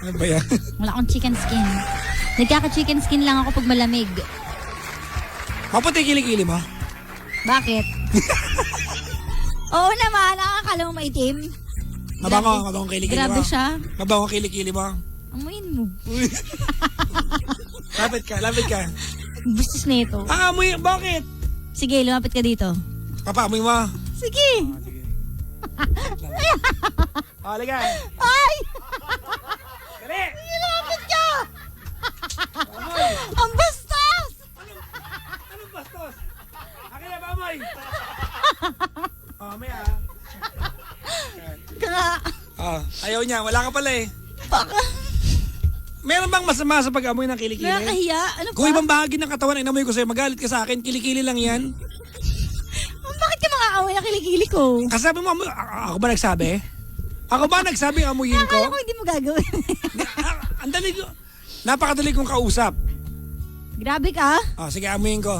Ano ba yan? Wala akong chicken skin. Nagkaka-chicken skin lang ako pag malamig. Maputi kilikili mo? Bakit? Oo naman, nakakala mo maitim. Mabango kilikili mo? Grabe siya. Mabango kilikili mo? Amuin mo. Lapit ka. Bustos na ito. Amoy, bakit? Sige, lumapit ka dito. Papaamoy mo? Sige. Halika. Ay! Dali! Lumapit ka! Amoy! Ang bastos! Anong bastos? Akin na ba, amoy? May ayaw niya. Wala ka pala eh. Baka. Meron bang masama sa pag-amoy ng kilikili? Nakakahiya. Ano Kung ba? ibang bahagi ng katawan ay inamoy ko sa'yo, magalit ka sa akin, kilikili lang yan. Bakit ka makaamoy ng kilikili ko? Kasi sabi mo, ako ba nagsabi? Ako ba nagsabi amuyin ko? Akala ko hindi mo gagawin. Ang dali ko. Napakadali kong kausap. Grabe ka. Sige, amuyin ko.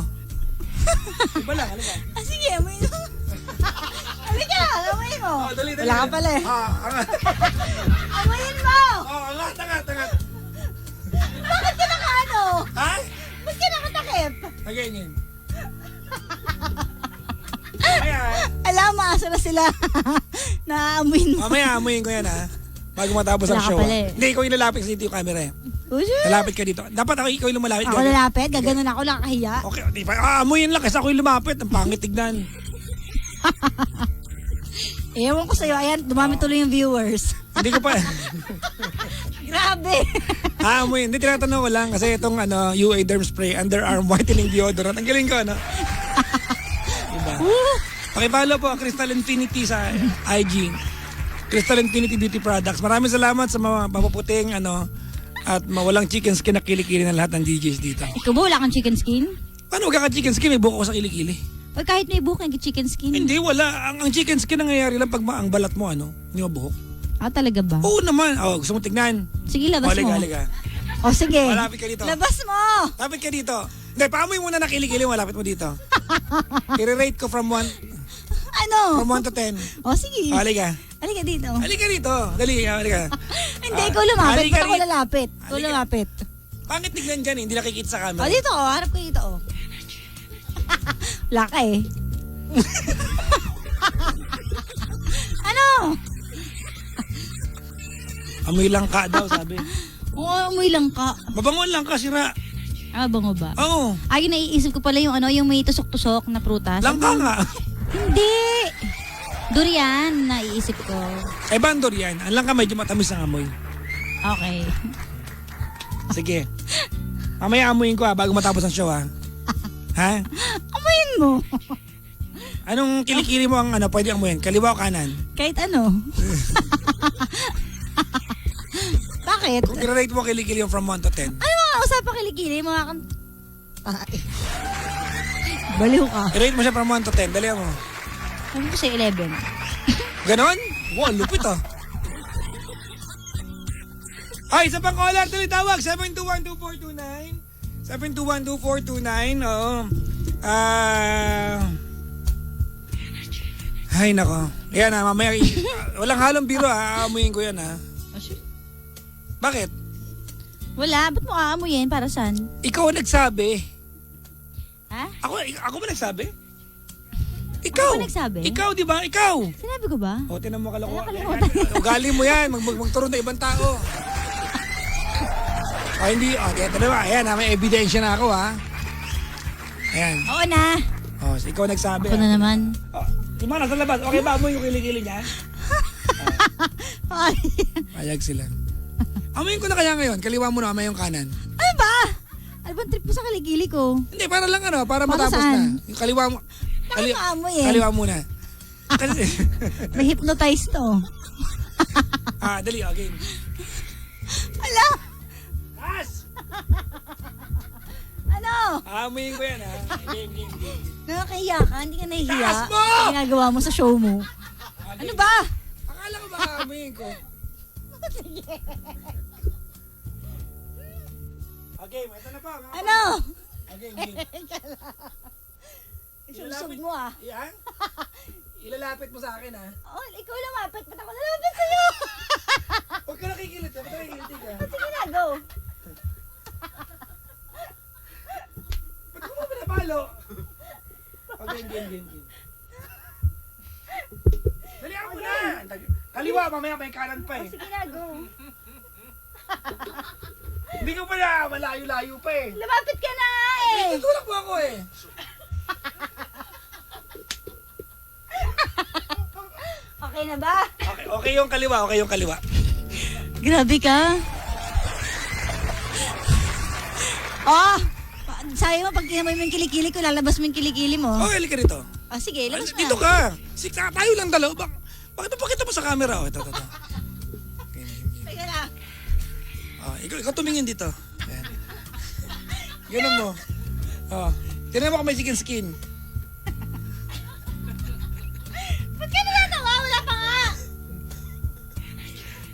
Iba lang, halika. Sige, amoy mo. Halika, amoy mo. Dali. Wala ka pala eh. Angat. Amoyin mo. Angat. Bakit ka nakaano? Ha? Ba't ka nakatakip? Again. Alam, maasa na sila. Naamoyin mo. Mamaya amuyin ko yan ha. Bago matapos ang Wala ka show. pala eh. Hindi, ikaw yung lalapit sa dito yung camera eh. Uso. Lalapit ka dito. Dapat ikaw yung lumalapit. Ako lalapit? Gaganon ako, nakakahiya. Okay, di ba? Amuyin lang kasi ako yung lumapit. Ang pangit tignan. Ewan ko sa'yo, ayan, dumami tuloy yung viewers. Hindi ko pa. Grabe. Amuyin. Hindi, tinatanong ko lang kasi itong UA Derm Spray, underarm whitening deodorant. Ang galing ko, ano? Diba? Pakipalo po, Crystal Infinity sa IG. Crystal Infinity Beauty Products. Maraming salamat sa mga mapuputing, at mawalang chicken skin na kilikili ng lahat ng DJs dito. Ikaw ba wala kang chicken skin? Paano magkaka-chicken skin? May buko ko sa kilikili. O kahit may buhok, chicken skin. Hindi, wala. Ang chicken skin nangyayari lang pag ang balat mo, hindi mo buhok. Talaga ba? Oo naman. Gusto mo tignan? Sige, labas mo. Halika. O sige. Malapit ka dito. Labas mo. Lapit ka dito. Hindi, paamoy muna na kilikili mo. Lapit mo dito. I-rate ko from 1 Ano? to 10. O sige. Halika. Halika dito. Halika dito. Dali, halika. Hindi, ikaw lumapit. halika Ba't ako rito. lalapit? Ikaw Halika. lumapit. Pangit tignan dyan, hindi nakikita sa camera. O dito, harap ko dito. Wala ka eh. Ano? Amoy lang ka daw, sabi. Oo, amoy lang ka. Babangon lang ka, sira. Bango ba? Oo. Ay, naiisip ko pala yung yung may tusok-tusok na prutas. Langka nga. Hindi. Durian, naiisip ko. Bandor yan. Ang lang ka medyo matamis ang amoy. Okay. Sige. Mamaya amuyin ko bago matapos ang show ha. Ha? Amoyin mo. Anong kilikili mo ang pwede amuyin? Kaliwa o kanan? Kahit ano. Bakit? Kung i-rate mo kilikili yung from 1 to 10. Ano mga usapang kilikili? Mga kan... Baliw ka. I-rate mo siya from 1 to 10. Dali mo. Sabi ko sa 11. Ganon? Wow, lupit ah. Ay, isa pang caller. Tuloy tawag. 7212429. 7212429. Oo. Ay, nako. Yan mamaya. Walang halong biro aamuyin ko yan Bakit? Wala. Ba't mo aamuyin? Para saan? Ikaw ang nagsabi. Ha? Ako ba nagsabi? Ikaw. Ako ba nagsabi? Ikaw, di ba? Ikaw. Sinabi ko ba? O, tinan mo kalokohan. Nakalimutan. Ugali mo yan. Magturo na ibang tao. Hindi. Ito na ba? Ayan, may ebidensya na ako, ha? Ayan. Oo na. Ikaw nagsabi. Ako na naman. Si Mana, nasa labas. Okay ba mo yung kilikili niya? Ay. Payag sila. Amoyin ko na kaya ngayon. Kaliwa mo na, amay yung kanan. Ano ba? Ano bang trip mo sa kilikili ko? Hindi, para lang para Para matapos saan? na. Yung kaliwa mo. Bakit maamoy eh? Kaliwa muna. Kasi, May hypnotize to. dali, okay. Ala! As! Ano? Amoyin ko yan, ha? Game. Nakakahiya ka? Hindi ka nahihiya? Taas mo! Ang ginagawa mo sa show mo. Ano ba? Akala ko ba amoyin ko? Okay, ito na pa. Ano? Okay. Isusog mo Yan? Ilalapit mo sa akin, ha? Oh, ikaw lumapit. Ba't ako lalapit sa'yo? Huwag ka nakikilit. Huwag ka nakikilit. go. Ba't mo pinapalo? Okay, game. Dali ako na! Kaliwa, mamaya may kanan pa eh. Sige na, go. Hindi ko pala, malayo-layo pa eh. Lumapit ka na nga eh. Tutulak mo ako eh. Okay na ba? Okay yung kaliwa. Grabe ka. Oh! Sabi mo, pag kinamoy mo yung kilikili ko, lalabas mo yung kilikili mo. Okay, halika rito. Oh, sige, labas mo. Dito ka. Tayo lang dalawa. Bakit napakita mo sa camera? Oh, ito. Teka lang. Ikaw tumingin dito. Ayan. Ganun mo. Tignan mo kung may skin. Ba't ka natatawa? Wala pa nga.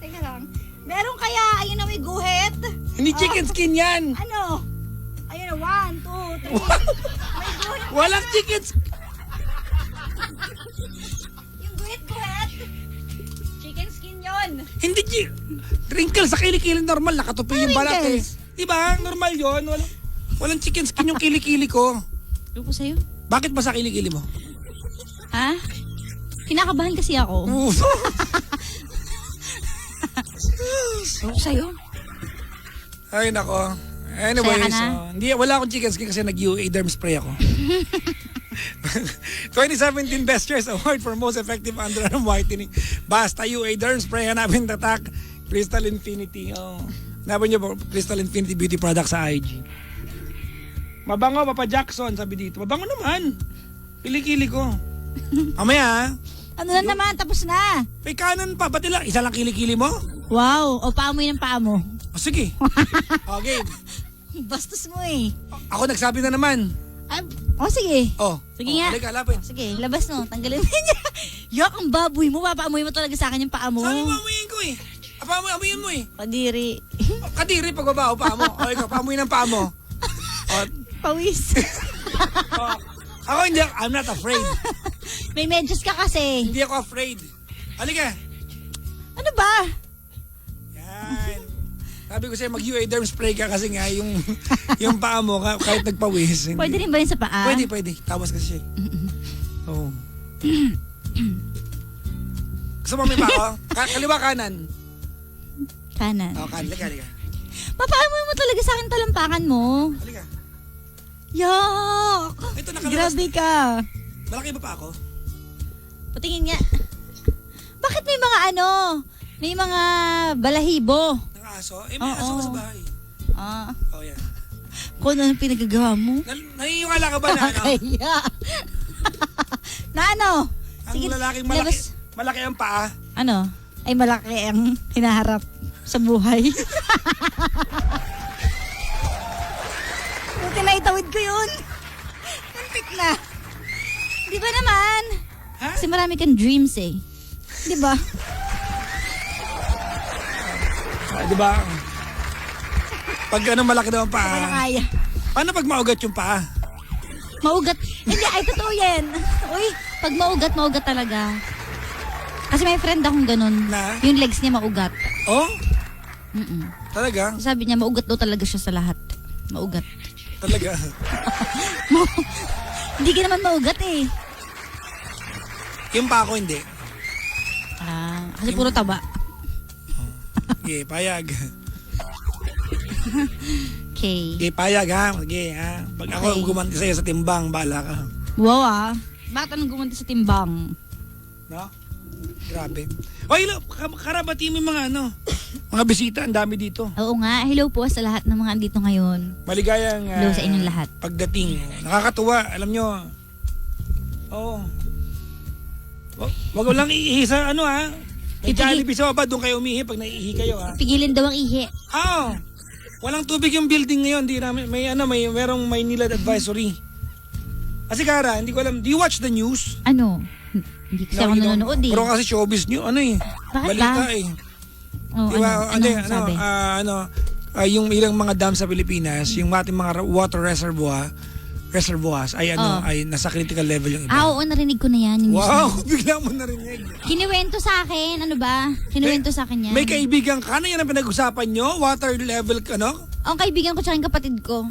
Teka lang. Meron kaya, ayun na may guhit. Hindi chicken skin yan. Ano? Ayun na, 1, 2, 3. May guhit. Walang chicken skin. Yung guhit. Chicken skin yon. Hindi wrinkles sa kilikili normal. Nakatupi yung balat eh. wrinkles? Diba? Normal yon. Walang chicken skin yung kilikili ko. Ano po sa'yo? Bakit ba sa kilikili mo? Ha? Kinakabahan kasi ako. Ano po sa'yo? Ay, nako. Anyways, Saya ka na? wala akong chicken skin kasi nag-UA derm spray ako. 2017 Best Choice Award for Most Effective Underarm Whitening. Basta UA derm spray. Hanapin tatak Crystal Infinity. Hanapin nyo po Crystal Infinity Beauty Product sa IG. Mabango, Papa Jackson, sabi dito. Mabango naman. Kilikili ko. Mamaya, Ano na naman? Tapos na. may kanan pa. Ba't isa lang kilikili mo? Wow. O, paa mo yun ang paa mo. Sige. Okay. Bastos mo eh. Ako nagsabi na naman. Ay, sige. Sige nga. Halika, lapit. Sige, labas mo. Tanggalin mo niya. Yak, ang baboy mo. Papaamoy mo talaga sa akin yung paa mo. Sabi mo, amuyin ko eh. Amuyin mo eh. Kadiri. Kadiri pagbaba o paa mo. O ikaw, paamuyin ang paa mo. Pawis. Ako hindi, I'm not afraid. May medyas ka kasi. Hindi ako afraid. Halika. Ano ba? Yan. Sabi ko sa'yo, mag-UA derm spray ka kasi nga yung paa mo kahit nagpawis. Hindi. Pwede rin ba yun sa paa? Pwede. Tawas kasi siya. Oo. Gusto mo may paa? Kaliwa kanan. Kanan. Kanan. Halika. Papaamoy mo talaga sa akin talampakan mo. Halika. Yak! Ito, nakalabas. Grabe ka. Malaki ba pa ako? Patingin nga. Bakit may mga may mga balahibo? Ng aso? May aso ka sa bahay. Yan. Kung ano pinagagawa mo? Naniniwala ka ba na Kaya. Na ano? ang lalaking malaki ang paa? Ano? Ay malaki ang hinaharap sa buhay. Buti na itawid ko yun. Muntik na. Di ba naman? Ha? Kasi marami kang dreams eh. Di ba? Di ba? Pag malaki daw ang paa. Wala kaya. Paano pag maugat yung paa? Maugat. Hindi, ay totoo yan. Uy, pag maugat talaga. Kasi may friend akong ganun. Na? Yung legs niya maugat. Oh? Mm-mm. Talaga? Sabi niya, maugat daw talaga siya sa lahat. Maugat. Talaga? Hindi ka naman maugat eh. Yung paa ko hindi. Kasi puro taba. Okay, payag. Okay. Okay, payag ha. Okay, ha. Pag ako Okay. gumanti sa'yo sa timbang, bahala ka. Wow Bakit anong gumunti sa timbang? No? Grabe. Oy, karabati mo yung mga bisita, ang dami dito. Oo nga, hello po sa lahat ng mga andito ngayon. Maligayang Hello sa inyong lahat. pagdating. Nakakatuwa, alam nyo. Oo. Wag lang iihi sa May Jollibee sa baba, doon kayo umihi pag naiihi kayo ha. Pigilin daw ang ihi. Walang tubig yung building ngayon, di namin merong Maynilad advisory. Kasi Kara, hindi ko alam, do you watch the news? Ano? Hindi kasi ako nanonood eh. Pero kasi showbiz nyo, Bakit balita ba? eh. Oh, Di ba, sabi? yung ilang mga dam sa Pilipinas, yung ating mga water reservoir, reservoirs ay ay nasa critical level yung iba. Oo, narinig ko na yan. Yung Wow, bigla mo narinig. Kinuwento sa akin, ano ba? Kinuwento sa akin yan. May kaibigan ka, ano yan ang pinag-usapan nyo? Water level, ano? Ang kaibigan ko tsaka yung kapatid ko.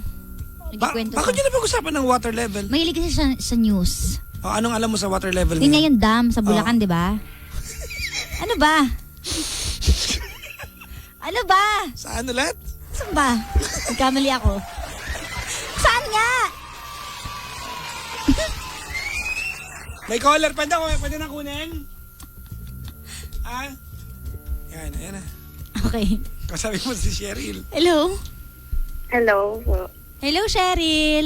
Nagkikwento Bakit sa. nyo na pag-usapan ng water level? Mahilig kasi sa news. O, anong alam mo sa water level Yun nga ngayon? yung dam sa Bulacan, di ba? Ano ba? Ano ba? Saan ulit? Saan ba? Nagkamali ako. Saan nga? May caller, pwede na kunin? Ah? Yan na. Okay. Kasabi mo si Cheryl. Hello? Hello. Hello, Cheryl.